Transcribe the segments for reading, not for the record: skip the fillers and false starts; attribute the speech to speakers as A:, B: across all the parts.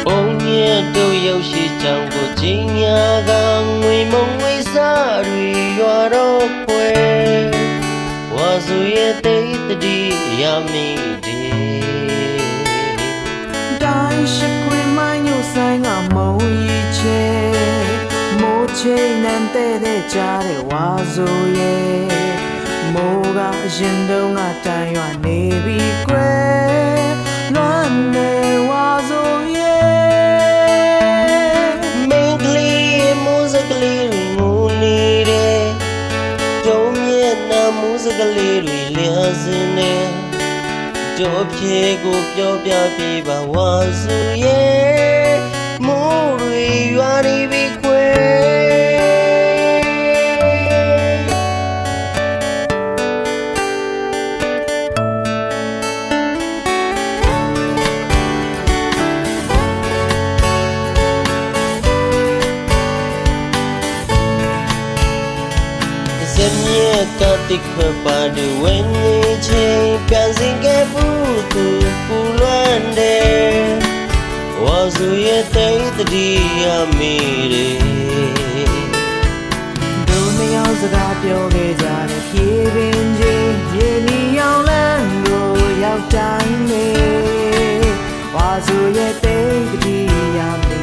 A: ဘုံညက်တို့ရောက်ရှိကြောင်းကိုကြီးညာကငွေမုံဝိစားတွေရွာတော့ခွဲဝါစုရဲ့တိတ်တတိရမိတယ်
B: တိုင်းရှိခွေမိုင်းညိုဆိုင်ကမုံရီချဲမိုးချိန်နန်းတဲ့ကြားတဲ့ဝါစုရဲ့မိုးကအရင်တုန်းကတန်ရွာနေပြီကွယ်လွမ်းနေဝါစုရဲ့
A: မင်းကလေးမိုးစကလေးတွေငိုနေတယ်ဒုံမျက်နှာမိုးစကလေးတွေလျှစင်းနေတို့ဖြေကိုပြောပြပြပါဝါစုရဲ့မိုးတွေရွာနေပြီကွယ်ကတိခွပါတွေဝင်းနေချင်းပြန်စင်ခဲ့ဘူးသူပူလွမ်းတယ်ဝါစုရဲ့တိတ်တတိရမိတယ်
B: ဒုနှစ်ယောက်စကားပြောခဲ့ကြတဲ့ဖြေပင်ချင်းရေနီရောက်လန်းကိုရောက်တိုင်းနေဝါစုရဲ့တိတ်တတိရမိ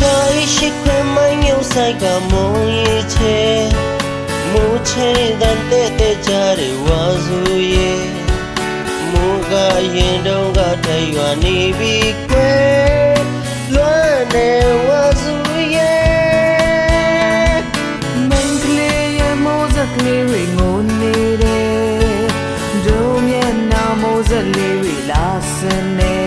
A: တယ်ရှိခွေမိုင်းမျိုးဆိုင်ကမုံရီချဲမိုးချိန်တန်တဲ့ကြတဲ့ဝါစုရဲ့မိုးကရင်တုံးကထရွာနေပြီကွယ်လွမ်းနေဝါစုရဲ့
B: မင်းကလေးရဲ့မိုးစကလေးတွေငိုနေတယ်ဒုံမျက်နှာမိုးစလေးတွေလာစနေ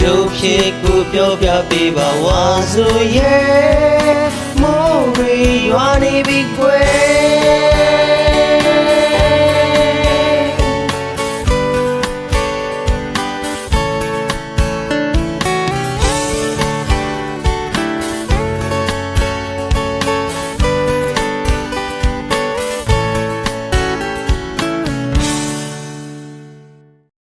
A: တို့ဖြေကိုပြောပြပေးပါဝါစုရဲ့မိုးတွေရွာနေပြီကွယ်